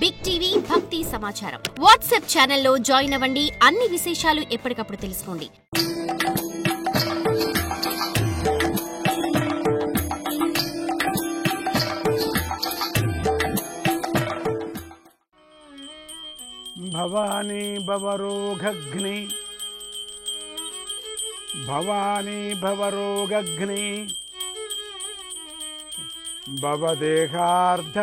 Big TV భక్తి సమాచారం WhatsApp ఛానల్లో జాయిన్ అవ్వండి. అన్ని విశేషాలు ఎప్పటికప్పుడు తెలుసుకోండి. భవానీ భవరోగగ్ని భవానీ భవరోగగ్ని భవదేహార్ధధారిణి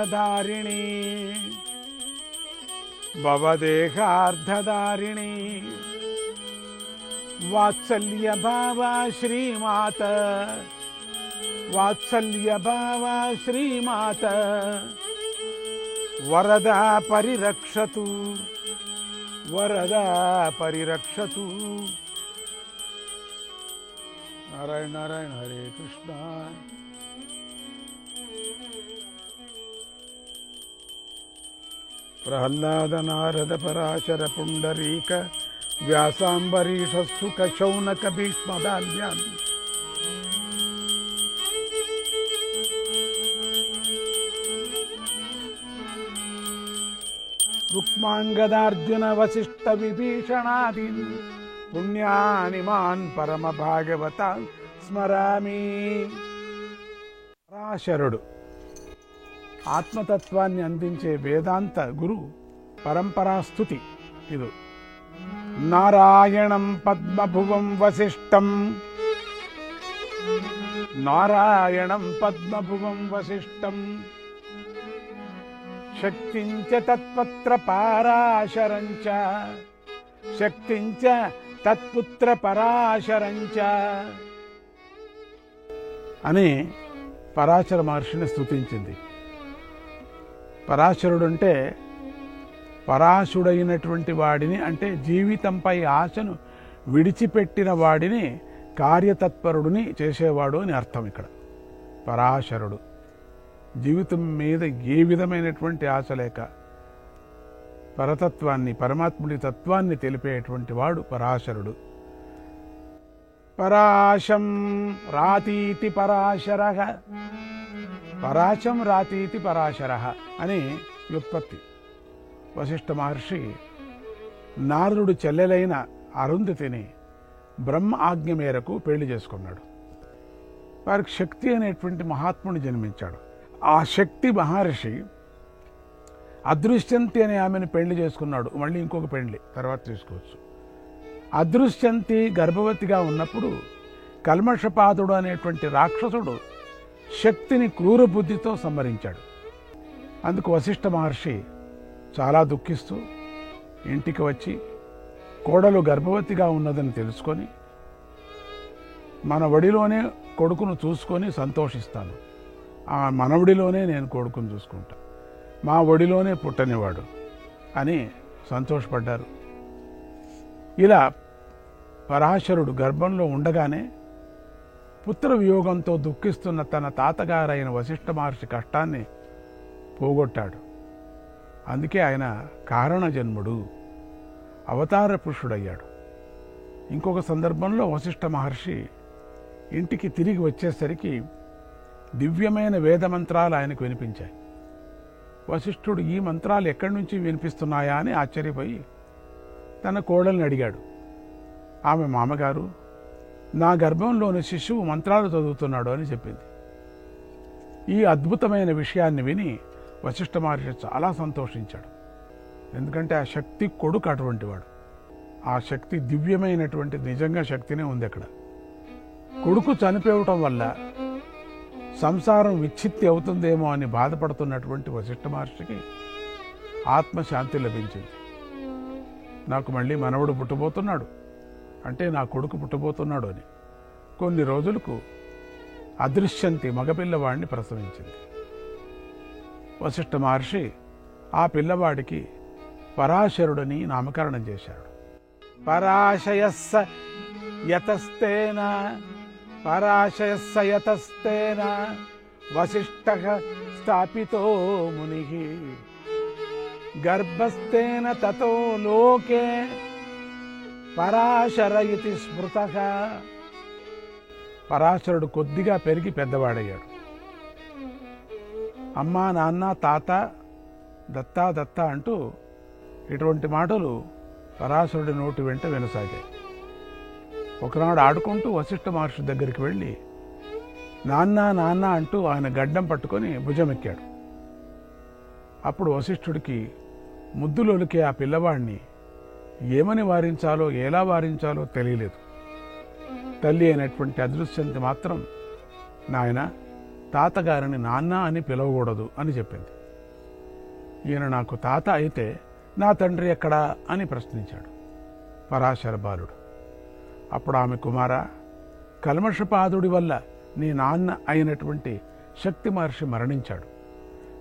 భవదేహార్ధధారిణి వాత్సల్య భావా శ్రీమాత వాత్సల్య భావా శ్రీమాత వరదా పరిరక్షతు వరదా పరిరక్షతు. నారాయణ నారాయణ హరే కృష్ణ. ప్రహ్లాద నారద పరాశర పుండరీక వ్యాసాంబరీష సుఖ శౌనక భీష్మదాల్యాన్ రుక్మాంగదార్జున వశిష్ఠ విభీషణాదీన్ పుణ్యాని మాన్ పరమ భాగవత స్మరామి. పరాశరుడు ఆత్మతత్వాన్ని అందించే వేదాంత గురు పరంపరాస్తుతి ఇది. నారాయణం పద్మభువం వశిష్ఠం నారాయణం పద్మభువం వశిష్ఠం శక్తించ తత్పత్ర పరాశరంచ శక్తించ తత్పుత్ర పరాశరంచ అని పరాశర మహర్షిని స్తుతించింది. పరాశరుడు అంటే పరాశుడైనటువంటి వాడిని, అంటే జీవితంపై ఆశను విడిచిపెట్టిన వాడిని కార్యతత్పరుడిని చేసేవాడు అని అర్థం. ఇక్కడ పరాశరుడు జీవితం మీద ఏ విధమైనటువంటి ఆశ లేక పరతత్వాన్ని పరమాత్ముడి తత్వాన్ని తెలిపేటువంటి వాడు పరాశరుడు. పరాశం రాతీతి పరాశరః పరాశం రాతీతి పరాశరః అని వ్యుత్పత్తి. వశిష్ఠ మహర్షి నారదుడు చెల్లెలైన అరుంధతిని బ్రహ్మ ఆజ్ఞ మేరకు పెళ్లి చేసుకున్నాడు. వారికి శక్తి అనేటువంటి మహాత్ముని జన్మించాడు. ఆ శక్తి మహర్షి అదృశ్యంతి అనే ఆమెను పెళ్లి చేసుకున్నాడు. మళ్ళీ ఇంకొక పెళ్లి తర్వాత చేసుకోవచ్చు. అదృశ్యంతి గర్భవతిగా ఉన్నప్పుడు కల్మషపాదుడు అనేటువంటి రాక్షసుడు శక్తిని క్రూర బుద్ధితో సంహరించాడు. అందుకు వశిష్ఠ మహర్షి చాలా దుఃఖిస్తూ ఇంటికి వచ్చి కోడలు గర్భవతిగా ఉన్నదని తెలుసుకొని మన ఒడిలోనే కొడుకును చూసుకొని సంతోషిస్తాను, ఆ మనవడిలోనే నేను కొడుకును చూసుకుంటా, మా ఒడిలోనే పుట్టనివాడు అని సంతోషపడ్డారు. ఇలా పరాశరుడు గర్భంలో ఉండగానే పుత్ర వియోగంతో దుఃఖిస్తున్న తన తాతగారైన వశిష్ఠ మహర్షి కష్టాన్ని పోగొట్టాడు. అందుకే ఆయన కారణ జన్ముడు, అవతార పురుషుడయ్యాడు. ఇంకొక సందర్భంలో వశిష్ఠ మహర్షి ఇంటికి తిరిగి వచ్చేసరికి దివ్యమైన వేద మంత్రాలు ఆయనకు వినిపించాయి. వశిష్ఠుడు ఈ మంత్రాలు ఎక్కడి నుంచి వినిపిస్తున్నాయా అని ఆశ్చర్యపోయి తన కోడల్ని అడిగాడు. ఆమె మామగారు నా గర్భంలోని శిశువు మంత్రాలు చదువుతున్నాడు అని చెప్పింది. ఈ అద్భుతమైన విషయాన్ని విని వశిష్ఠ మహర్షి చాలా సంతోషించాడు. ఎందుకంటే ఆ శక్తి కొడుకు అటువంటి వాడు. ఆ శక్తి దివ్యమైనటువంటి నిజంగా శక్తినే ఉంది అక్కడ. కొడుకు చనిపోవటం వల్ల సంసారం విచ్ఛిత్తి అవుతుందేమో అని బాధపడుతున్నటువంటి వశిష్ఠ మహర్షికి ఆత్మశాంతి లభించింది. నాకు మళ్ళీ మనవడు పుట్టబోతున్నాడు, అంటే నా కొడుకు పుట్టబోతున్నాడు అని. కొన్ని రోజులకు అదృశ్యంతి మగపిల్లవాడిని ప్రసవించింది. వశిష్ఠ మహర్షి ఆ పిల్లవాడికి పరాశరుడని నామకరణం చేశాడు. పరాశయస్స యతస్తేన పరాశయస్స యతస్తేన వశిష్ఠః స్థాపితో మునిః గర్భస్థేన తతో లోకే పరాశర ఇతి స్మృతః. పరాశరుడు కొద్దిగా పెరిగి పెద్దవాడయ్యాడు. అమ్మా నాన్న తాత దత్తా దత్తా అంటూ ఇటువంటి మాటలు పరాశరుడి నోటి వెంట వినసాగాయి. ఒకనాడు ఆడుకుంటూ వశిష్ఠ మహర్షి దగ్గరికి వెళ్ళి నాన్న నాన్న అంటూ ఆయన గడ్డం పట్టుకొని భుజమెక్కాడు. అప్పుడు వశిష్ఠుడికి ముద్దులొలికే ఆ పిల్లవాడిని ఏమని వారించాలో ఎలా వారించాలో తెలియలేదు. తల్లి అయినటువంటి అదృశ్యంతి మాత్రం నాయన తాతగారిని నాన్న అని పిలవకూడదు అని చెప్పింది. ఈయన నాకు తాత అయితే నా తండ్రి ఎక్కడా అని ప్రశ్నించాడు పరాశర బాలుడు. అప్పుడు ఆమె కుమార, కల్మషపాదుడి వల్ల నీ నాన్న అయినటువంటి శక్తి మహర్షి మరణించాడు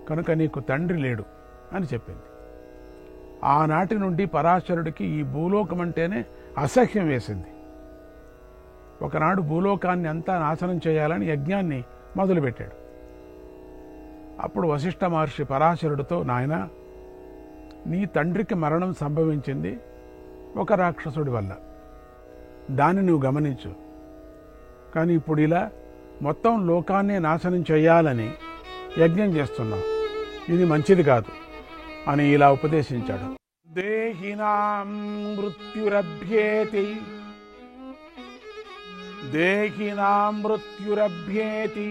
కనుక నీకు తండ్రి లేడు అని చెప్పింది. ఆనాటి నుండి పరాశరుడికి ఈ భూలోకం అంటేనే అసహ్యం వేసింది. ఒకనాడు భూలోకాన్ని అంతా నాశనం చేయాలని యజ్ఞాన్ని మొదలుపెట్టాడు. అప్పుడు వశిష్ఠ మహర్షి పరాశరుడితో, నాయనా, నీ తండ్రికి మరణం సంభవించింది ఒక రాక్షసుడి వల్ల, దాన్ని నువ్వు గమనించు. కానీ ఇప్పుడు ఇలా మొత్తం లోకాన్నే నాశనం చేయాలని యజ్ఞం చేస్తున్నావు, ఇది మంచిది కాదు అని ఇలా ఉపదేశించాడు. దేహినాం మృత్యురభ్యేతి దేహినాం మృత్యురభ్యేతి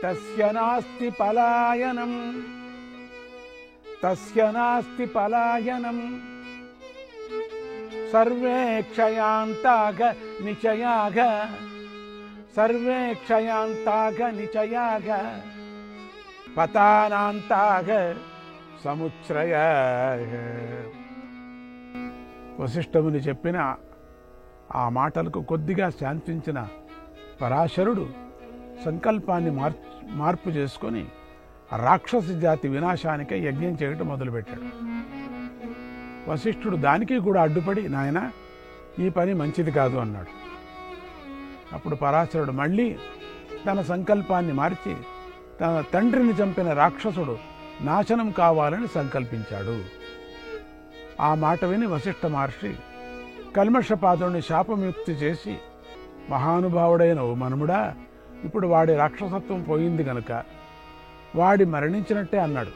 తస్య నాస్తి పలాయనం తస్య నాస్తి పలాయనం సర్వే క్షయాంతాగ నిచయాగ సర్వే క్షయాంతాగ నిచయాగ పతానాంతాగ సముచ్రయ. వశిష్ఠముని చెప్పిన ఆ మాటలకు కొద్దిగా శాంతించిన పరాశరుడు సంకల్పాన్ని మార్పు చేసుకొని రాక్షస జాతి వినాశానికై యజ్ఞం చేయటం మొదలుపెట్టాడు. వశిష్ఠుడు దానికి కూడా అడ్డుపడి, నాయన ఈ పని మంచిది కాదు అన్నాడు. అప్పుడు పరాశరుడు మళ్ళీ తన సంకల్పాన్ని మార్చి తన తండ్రిని చంపిన రాక్షసుడు నాశనం కావాలని సంకల్పించాడు. ఆ మాట విని వశిష్ఠ మహర్షి కల్మషపాదుడిని శాపముక్తి చేసి, మహానుభావుడైన ఓ మనుముడా, ఇప్పుడు వాడి రాక్షసత్వం పోయింది గనుక వాడి మరణించినట్టే అన్నాడు.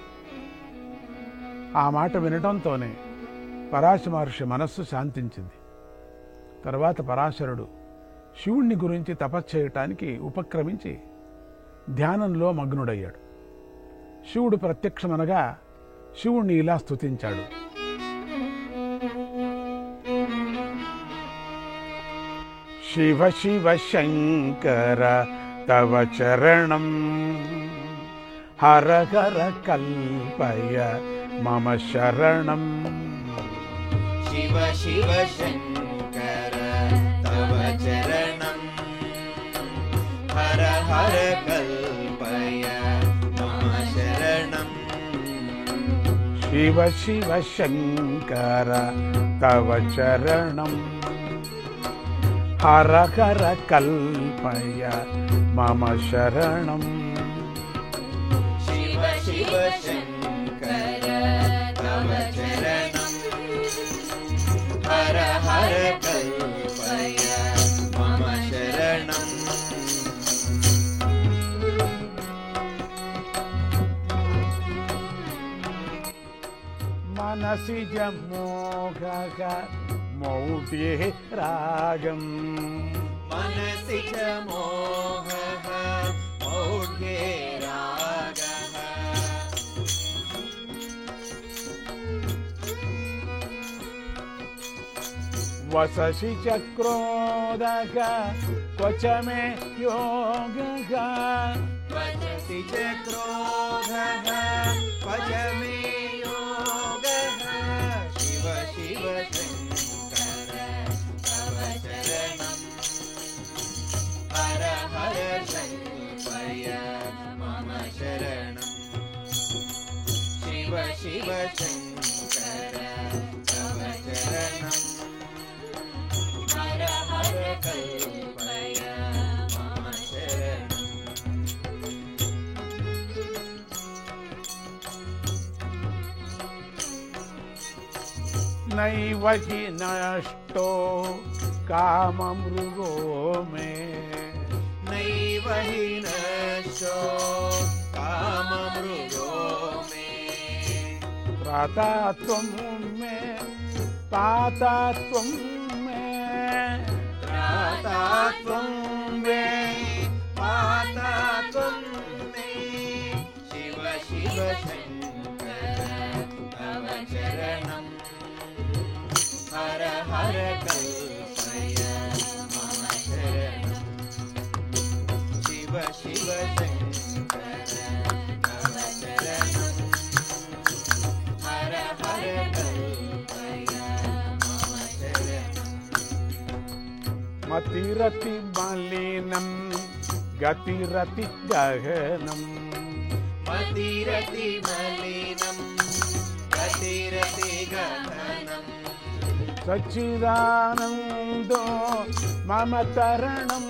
ఆ మాట వినటంతోనే పరాశర మహర్షి మనస్సు శాంతించింది. తర్వాత పరాశరుడు శివుణ్ణి గురించి తపస్సు చేయటానికి ఉపక్రమించి ధ్యానంలో మగ్నుడయ్యాడు. శివుడు ప్రత్యక్షమనగా శివుణ్ణి ఇలా స్తుతించాడు. శివ శివ శంకర తవ చరణం హర హర కల్పయ మమ శరణం. శివ శివ శంకర తవ చరణం హర హర కల్పయ మమ శరణం. శివ శివ శంకర తవ చరణం హర హర కల్పయ మమ శరణం. శివ శివ శంకర తవ చరణం హర హర కల్పయ మమ శరణం. మనసి జమోఘ మౌఢ్యే రాగం మనసి చ మోహః మౌఢ్యే రాగః. వససి చ క్రోధః క్వచ మే యోగః. వససి చ క్రోధః క్వచ మే యోగః. శివ శివ శంకర తవ చరణం హర హర కల్పయ మమ శరణం. శివ శివ శంకర తవ చరణం హర హర కల్పయ మమ శరణం. నైవ హి నష్టో కామమృగో మే. నైవ హి నశ్యో కామమృగో త్రాతాత్వం మే పాతాత్వం మే త్రాతాత్వం మే పాతాత్వం మే శివ శివ శంకర తవ చరణం హర హర కల్పయ మమ శరణం శివ శివ శంకర తవ చరణం హర హర కల్పయ మమ శరణం మతిరతి మలినం గతిరతి గహనం మతిరతి మలినం గతిరతి గహనం సచ్చిదానందో మమ తరణం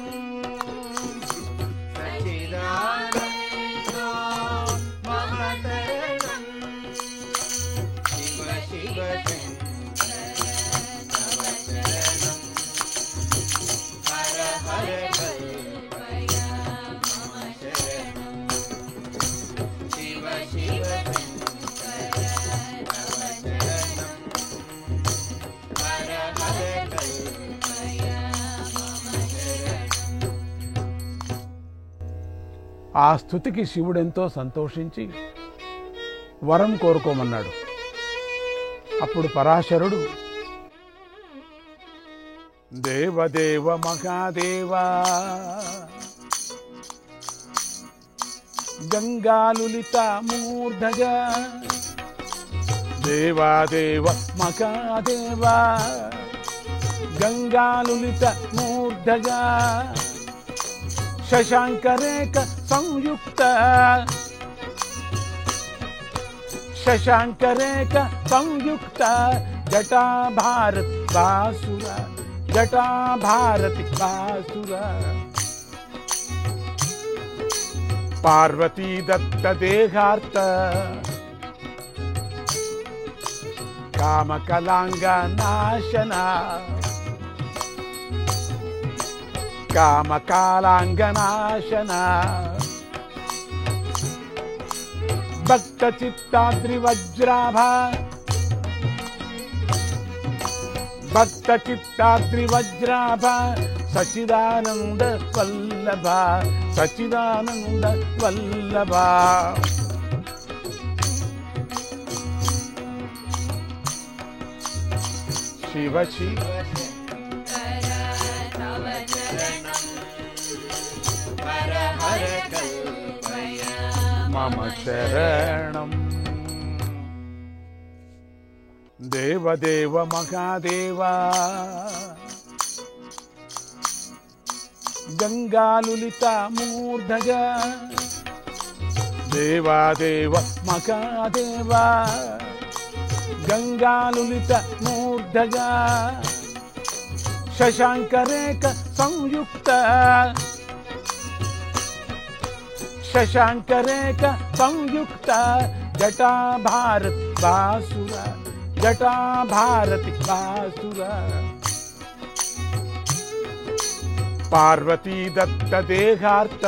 సచ్చిదానందో మమ తరణం శివ శివ శంకర తవ చరణం హర హర కల్పయ మమ శరణం శివ శివ శంకర తవ చరణం హర హర కల్పయ మమ శరణం ఆ స్తుతికి శివుడెంతో సంతోషించి వరం కోరుకోమన్నాడు. అప్పుడు పరాశరుడు దేవదేవ మహాదేవా గంగాలులిత మూర్ధగా దేవాదేవ మహాదేవా గంగాలులిత మూర్ధగా శశాంకరేక సంయుక్త శశాంకరేక సంయుక్త జటా భారత్ బాసుర జటా భారతి బాసుర పార్వతీ దత్త దేహార్త కామకలాంగ నాశన కామకాలాంగనాశన భక్త చిత్తాద్రి వజ్రాభ భక్త చిత్తాద్రి వజ్రాభ సచిదానంద వల్లభ సచిదానంద వల్లభ శివ శివ మమ శరణం దేవదేవ మహాదేవా గంగాలులిత మూర్ధగా దేవాదేవ మహాదేవా గంగాలులిత మూర్ధగా శశాంకరేక సంయుక్త శశాంకరేక సంయుక్త జటా భారత్ బాసుర జటా భారతి బాసుర పార్వతీ దత్త దేహార్త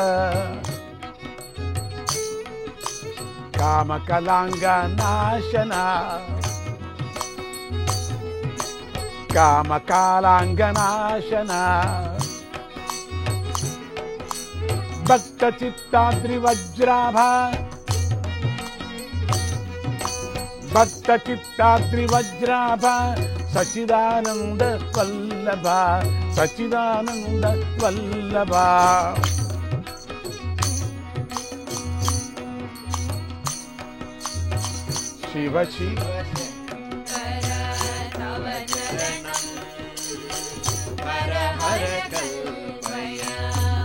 కామకలాంగ నాశన కామకాలాంగనాశన భక్త చిత్తాద్రి వజ్రాభ భక్త చిత్తాద్రి వజ్రాభ సచిదానంద వల్లభ సచిదానంద వల్లభ శివ శివ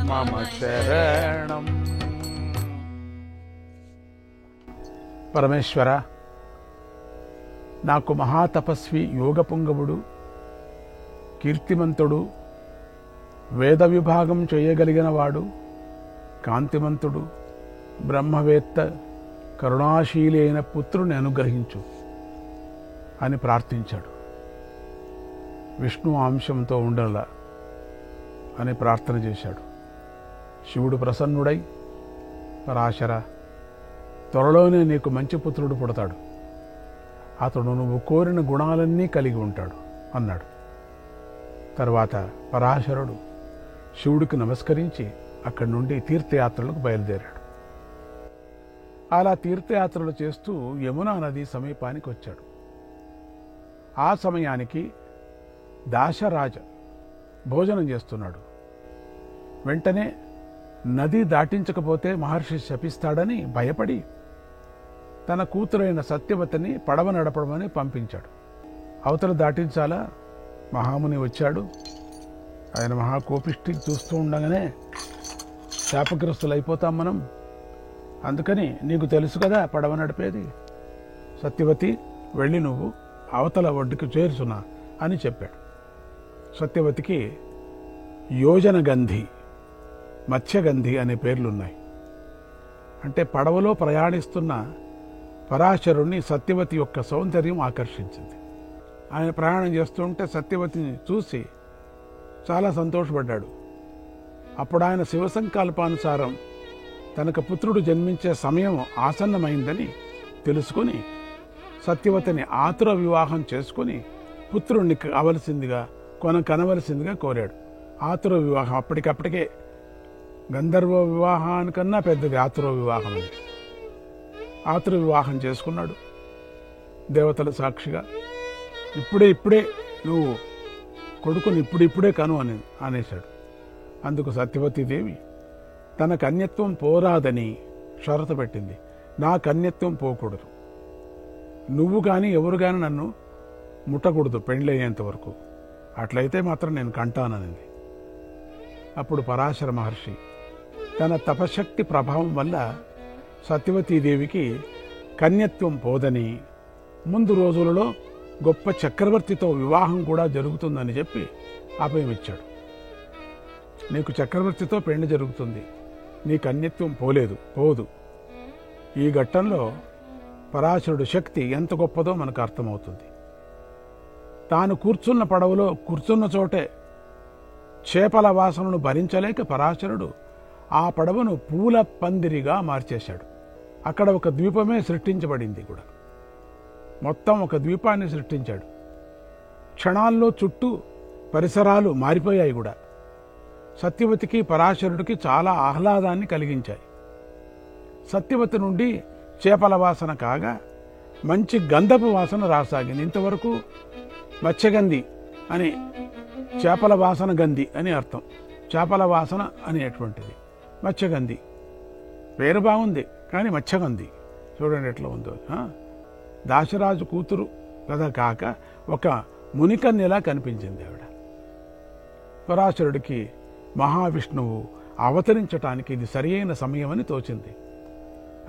మమ శరణం. పరమేశ్వర, నాకు మహాతపస్వి యోగ పుంగవుడు, కీర్తిమంతుడు, వేద విభాగం చేయగలిగిన వాడు, కాంతిమంతుడు, బ్రహ్మవేత్త, కరుణాశీలి అయిన పుత్రుని అనుగ్రహించు అని ప్రార్థించాడు. విష్ణు అంశంతో ఉండలా అని ప్రార్థన చేశాడు. శివుడు ప్రసన్నుడై, పరాశర, త్వరలోనే నీకు మంచి పుత్రుడు పుడతాడు అతడు నువ్వు కోరిన గుణాలన్నీ కలిగి ఉంటాడు అన్నాడు. తర్వాత పరాశరుడు శివుడికి నమస్కరించి అక్కడి నుండి తీర్థయాత్రలకు బయలుదేరాడు. అలా తీర్థయాత్రలు చేస్తూ యమునా నది సమీపానికి వచ్చాడు. ఆ సమయానికి దాశరాజ భోజనం చేస్తున్నాడు. వెంటనే నది దాటించకపోతే మహర్షి శపిస్తాడని భయపడి తన కూతురైన సత్యవతిని పడవ నడపడమని పంపించాడు. అవతల దాటించాలా? మహాముని వచ్చాడు. ఆయన మహాకోపిష్టి. చూస్తూ ఉండగానే శాపగ్రస్తులు అయిపోతాం మనం. అందుకని నీకు తెలుసు కదా పడవ నడిపేది. సత్యవతి, వెళ్ళి నువ్వు అవతల ఒడ్డుకు చేర్చున్నా అని చెప్పాడు. సత్యవతికి యోజనగంధి, మత్స్యగంధి అనే పేర్లున్నాయి. అంటే పడవలో ప్రయాణిస్తున్న పరాశరుణ్ణి సత్యవతి యొక్క సౌందర్యం ఆకర్షించింది. ఆయన ప్రయాణం చేస్తుంటే సత్యవతిని చూసి చాలా సంతోషపడ్డాడు. అప్పుడు ఆయన శివ సంకల్పానుసారం తనకు పుత్రుడు జన్మించే సమయం ఆసన్నమైందని తెలుసుకొని సత్యవతిని ఆతుర వివాహం చేసుకుని పుత్రుణ్ణి కనవలసిందిగా కోరాడు. ఆతుర వివాహం అప్పటికప్పటికే గంధర్వ వివాహానికన్నా పెద్దది ఆతుర వివాహం అని. ఆతుర వివాహం చేసుకున్నాడు దేవతల సాక్షిగా. ఇప్పుడే నువ్వు కొడుకుని ఇప్పుడిప్పుడే కను అనేశాడు. అందుకు సత్యవతీదేవి తన కన్యత్వం పోరాదని షరతు పెట్టింది. నా కన్యత్వం పోకూడదు, నువ్వు కానీ ఎవరు కానీ నన్ను ముట్టకూడదు పెండ్లయ్యేంత వరకు, అట్లయితే మాత్రం నేను కంటాననింది. అప్పుడు పరాశర మహర్షి తన తపశక్తి ప్రభావం వల్ల సత్యవతీదేవికి కన్యత్వం పోదని, ముందు రోజులలో గొప్ప చక్రవర్తితో వివాహం కూడా జరుగుతుందని చెప్పి అభయమిచ్చాడు. నీకు చక్రవర్తితో పెళ్లి జరుగుతుంది, నీ కన్యత్వం పోదు. ఈ ఘట్టంలో పరాశరుడు శక్తి ఎంత గొప్పదో మనకు అర్థమవుతుంది. తాను కూర్చున్న పడవలో కూర్చున్న చోటే చేపల వాసనను భరించలేక పరాశరుడు ఆ పడవను పూల పందిరిగా మార్చేశాడు. అక్కడ ఒక ద్వీపమే సృష్టించబడింది కూడా. మొత్తం ఒక ద్వీపాన్ని సృష్టించాడు. క్షణాల్లో చుట్టూ పరిసరాలు మారిపోయాయి కూడా. సత్యవతికి పరాశరుడికి చాలా ఆహ్లాదాన్ని కలిగించాయి. సత్యవతి నుండి చేపల వాసన కాగా మంచి గంధపు వాసన రాసాగింది. ఇంతవరకు మత్స్యగంధి అని, చేపల వాసన గంధి అని అర్థం. చేపల వాసన అనేటువంటిది మత్స్యగంధి. పేరు బాగుంది కానీ మత్స్యగంధి చూడండి ఎట్లా ఉందో. దాశరాజు కూతురు కదా కాక ఒక మునికన్యలా కనిపించింది ఆవిడ. పరాశరుడికి మహావిష్ణువు అవతరించటానికి ఇది సరియైన సమయమని తోచింది.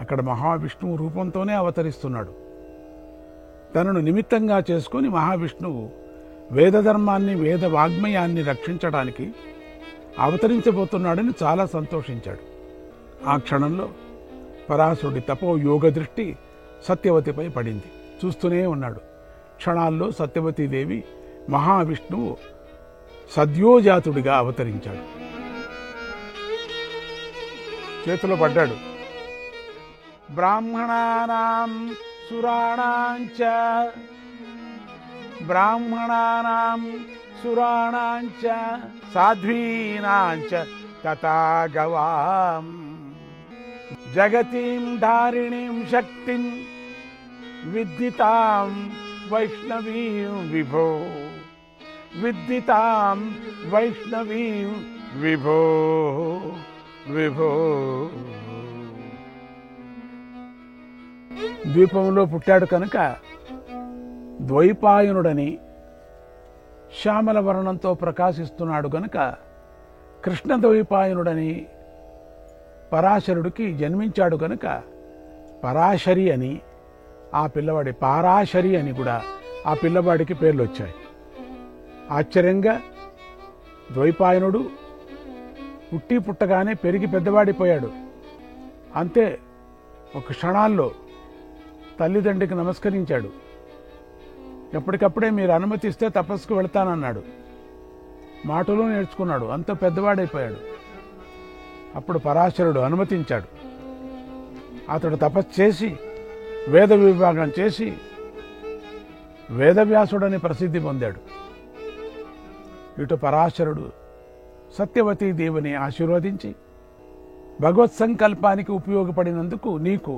అక్కడ మహావిష్ణువు రూపంతోనే అవతరిస్తున్నాడు. తనను నిమిత్తంగా చేసుకుని మహావిష్ణువు వేదధర్మాన్ని, వేద వాగ్మయాన్ని రక్షించడానికి అవతరించబోతున్నాడని చాలా సంతోషించాడు. ఆ క్షణంలో పరాశరుడి తపోయోగ దృష్టి సత్యవతిపై పడింది. చూస్తూనే ఉన్నాడు. క్షణాల్లో సత్యవతీదేవి మహావిష్ణువు సద్యోజాతుడిగా అవతరించాడు. చేతిలో పడ్డాడు. బ్రాహ్మణానాం సురాణాంచ సాధ్వీనాంచ తథా గవాం జగతీం ధారిణీం శక్తిం విద్దితాం వైష్ణవీం విభో, విద్దితాం వైష్ణవీం విభో విభో. ద్వీపంలో పుట్టాడు కనుక ద్వైపాయనుడని, శ్యామల వర్ణంతో ప్రకాశిస్తున్నాడు కనుక కృష్ణ ద్వైపాయనుడని పరాశరుడికి జన్మించాడు కనుక పరాశరి అని, ఆ పిల్లవాడి పారాశరి అని కూడా ఆ పిల్లవాడికి పేర్లు వచ్చాయి. ఆశ్చర్యంగా ద్వైపాయనుడు పుట్టగానే పెరిగి పెద్దవాడిపోయాడు. అంతే, ఒక క్షణాల్లో తల్లిదండ్రికి నమస్కరించాడు. ఎప్పటికప్పుడే మీరు అనుమతిస్తే తపస్సుకు వెళ్తానన్నాడు. మాటలు నేర్చుకున్నాడు. అంత పెద్దవాడైపోయాడు. అప్పుడు పరాశరుడు అనుమతించాడు. అతడు తపస్సు చేసి వేద విభాగం చేసి వేదవ్యాసుడని ప్రసిద్ధి పొందాడు. ఇటు పరాశరుడు సత్యవతీ దేవిని ఆశీర్వదించి భగవత్ సంకల్పానికి ఉపయోగపడినందుకు నీకు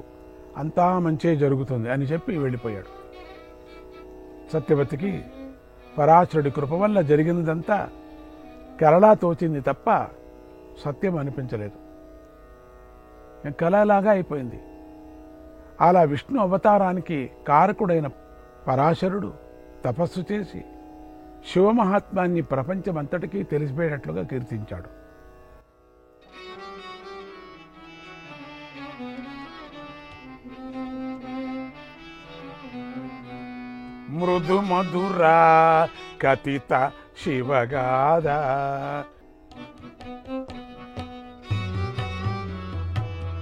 అంతా మంచే జరుగుతుంది అని చెప్పి వెళ్ళిపోయాడు. సత్యవతికి పరాశరుడి కృప వల్ల జరిగినదంతా కలలా తోచింది తప్ప సత్యం అనిపించలేదు. కలలాగా అయిపోయింది. అలా విష్ణు అవతారానికి కారకుడైన పరాశరుడు తపస్సు చేసి శివమహాత్మ్యాన్ని ప్రపంచమంతటికీ తెలిసిపోయేటట్లుగా కీర్తించాడు. మృదు మధురా కథిత శివగాథ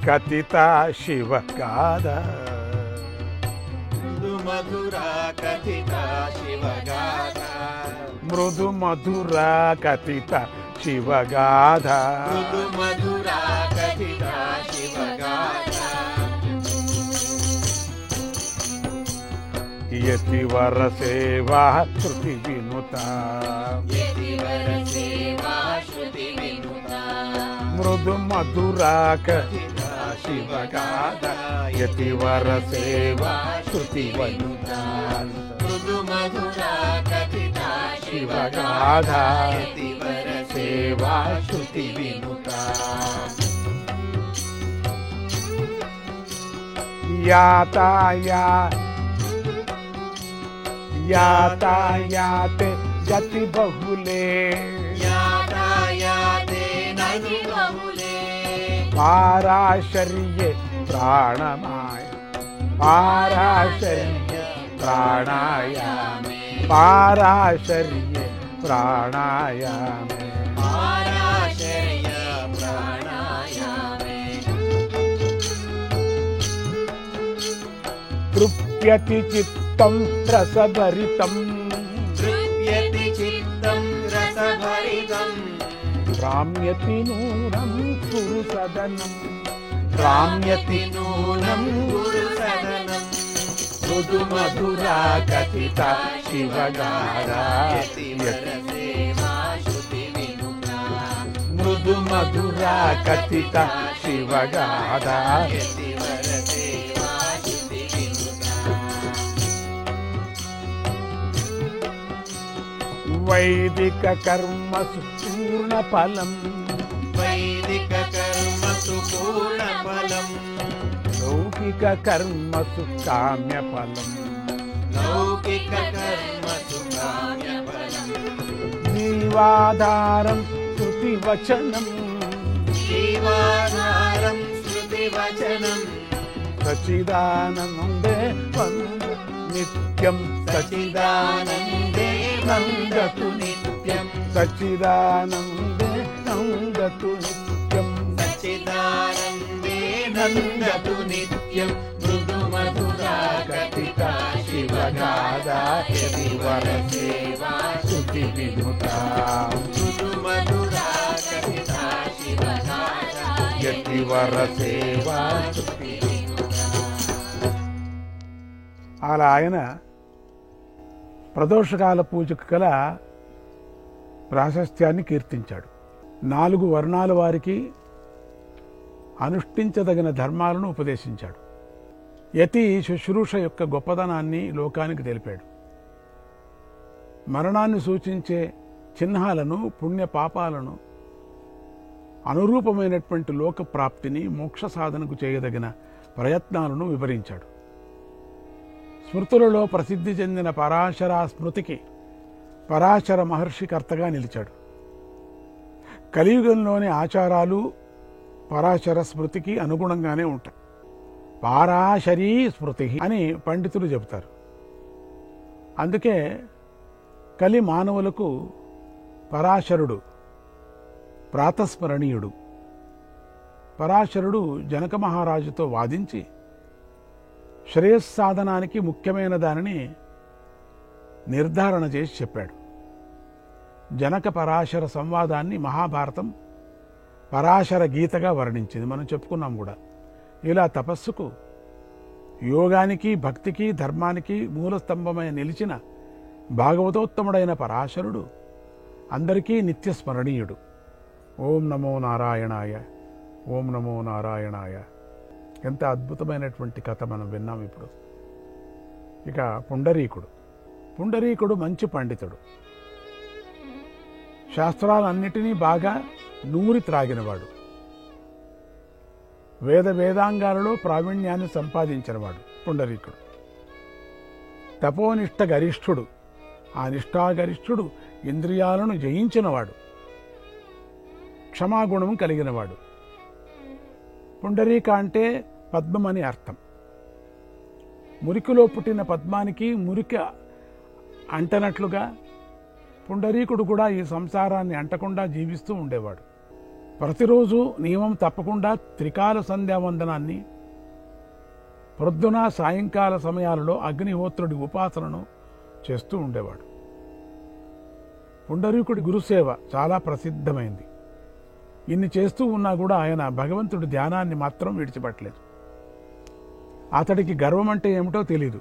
కథిత శివగాథ మృదు మధురా కథిత శివగాథ మృదు మధురా కథిత శివగాథ మృదు మధురా కథిత శివగాథ యతివర సేవా శృతి వినుత యతివర సేవా శృతి వినుత మృదు మధురా కథిత శివగాథ యతివర సేవా శృతి వినుత మృదు మధురా కథిత శివగాథ యతివర సేవా శృతి వినుత यातायाते गति बहुले यातायाते नदि बहुले पाराशर्ये प्राणमाय पाराशर्ये प्राणायामे पाराशर्ये प्राणायामे पाराशर्य प्राणायामे तृप्यति चित्तं रसभरितं तृप्यति चित्तं रसभरितं राम्यति नूनं कुरु सदनं राम्यति नूनं कुरु सदनं मृदु मधुरा कथिता शिवगाथा यतिवर सेवा श्रुति विनुता मृदु मधुरा कथिता शिवगाथा यतिवर सेवा श्रुति विनुता वैदिक कर्मसु पूर्णफलं वैदिक कर्मसु पूर्णफलं लौकिक कर्मसु काम्यफलं लौकिक कर्मसु काम्यफलं जीवाधारं श्रुतिवचनं जीवाधारं श्रुतिवचनं सच्चिदानन्दे नित्यं सच्चिदानन्दे नन्दतु नित्यं सच्चिदानन्दे नन्दतु नित्यं सच्चिदानन्दे नन्दतु नित्यं मृदु मधुरा कथिता शिवगाथा यतिवर सेवा श्रुति विनुता मृदु मधुरा कथिता शिवगाथा यतिवर सेवा श्रुति विनुता అలా ఆయన ప్రదోషకాల పూజకు గల ప్రాశస్త్యాన్ని కీర్తించాడు. 4 వర్ణాల వారికి అనుష్ఠించదగిన ధర్మాలను ఉపదేశించాడు. యతి శుశ్రూష యొక్క గొప్పదనాన్ని లోకానికి తెలిపాడు. మరణాన్ని సూచించే చిహ్నాలను పుణ్య పాపాలను అనురూపమైనటువంటి లోక ప్రాప్తిని మోక్ష సాధనకు చేయదగిన ప్రయత్నాలను వివరించాడు. స్మృతులలో ప్రసిద్ధి చెందిన పరాశర స్మృతికి పరాశర మహర్షి కర్తగా నిలిచాడు. కలియుగంలోని ఆచారాలు పరాశర స్మృతికి అనుగుణంగానే ఉంటాయి. పారాశరీ స్మృతి అని పండితులు చెబుతారు. అందుకే కలి మానవులకు పరాశరుడు ప్రాతస్మరణీయుడు. పరాశరుడు జనక మహారాజుతో వాదించి శ్రేయస్సాధనానికి ముఖ్యమైన దానిని నిర్ధారణ చేసి చెప్పాడు. జనక పరాశర సంవాదాన్ని మహాభారతం పరాశర గీతగా వర్ణించింది. మనం చెప్పుకున్నాం కూడా. ఇలా తపస్సుకు యోగానికి, భక్తికి, ధర్మానికి మూలస్తంభమై నిలిచిన భాగవతోత్తముడైన పరాశరుడు అందరికీ నిత్య స్మరణీయుడు. ఓం నమో నారాయణాయ, ఓం నమో నారాయణాయ. ఎంత అద్భుతమైనటువంటి కథ మనం విన్నాం ఇప్పుడు. ఇక పుండరీకుడు మంచి పండితుడు, శాస్త్రాలన్నిటినీ బాగా నూరి త్రాగినవాడు, వేదాంగాలలో ప్రావీణ్యాన్ని సంపాదించినవాడు పుండరీకుడు. తపోనిష్ట గరిష్ఠుడు, ఆ నిష్ఠాగరిష్ఠుడు ఇంద్రియాలను జయించినవాడు, క్షమాగుణం కలిగినవాడు. పుండరీక అంటే పద్మం అని అర్థం. మురికిలో పుట్టిన పద్మానికి మురికి అంటనట్లుగా పుండరీకుడు కూడా ఈ సంసారాన్ని అంటకుండా జీవిస్తూ ఉండేవాడు. ప్రతిరోజు నియమం తప్పకుండా త్రికాల సంధ్యావందనాన్ని, ప్రొద్దున సాయంకాల సమయాలలో అగ్నిహోత్రుడి ఉపాసనను చేస్తూ ఉండేవాడు. పుండరీకుడి గురుసేవ చాలా ప్రసిద్ధమైంది. ఇన్ని చేస్తూ ఉన్నా కూడా ఆయన భగవంతుడి ధ్యానాన్ని మాత్రం విడిచిపెట్టలేదు. అతడికి గర్వం అంటే ఏమిటో తెలీదు.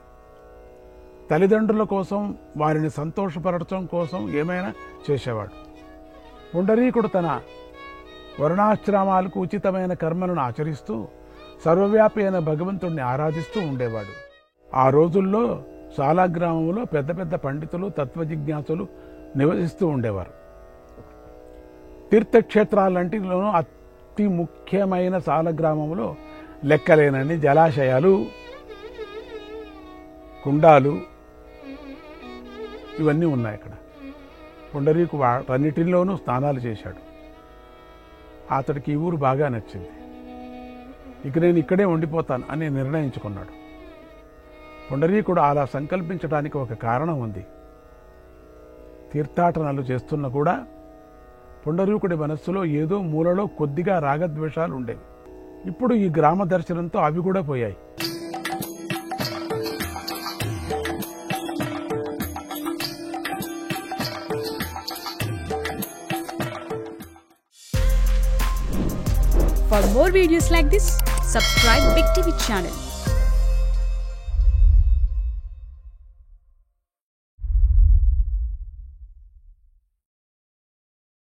తల్లిదండ్రుల కోసం, వారిని సంతోషపరచడం కోసం ఏమైనా చేసేవాడు. పుండరీకుడు తన వర్ణాశ్రమాలకు ఉచితమైన కర్మలను ఆచరిస్తూ సర్వవ్యాపి అయిన భగవంతుడిని ఆరాధిస్తూ ఉండేవాడు. ఆ రోజుల్లో సాలాగ్రామంలో పెద్ద పెద్ద పండితులు, తత్వజిజ్ఞాసులు నివసిస్తూ ఉండేవారు. తీర్థక్షేత్రాలంటిలోనూ అతి ముఖ్యమైన సాలగ్రామంలో లెక్కలేనన్ని జలాశయాలు, కుండాలు ఇవన్నీ ఉన్నాయి అక్కడ. పుండరీకు వాటన్నిటిలోనూ స్నానాలు చేశాడు. అతడికి ఈ ఊరు బాగా నచ్చింది. ఇక నేను ఇక్కడే ఉండిపోతాను అని నిర్ణయించుకున్నాడు. పుండరీకుడు అలా సంకల్పించడానికి ఒక కారణం ఉంది. తీర్థాటనలు చేస్తున్న కూడా పుండరీకుడి మనస్సులో ఏదో మూలలో కొద్దిగా రాగద్వేషాలు ఉండేవి. ఇప్పుడు ఈ గ్రామ దర్శనంతో అవి కూడా పోయాయి. For more videos like this, subscribe Big TV channel.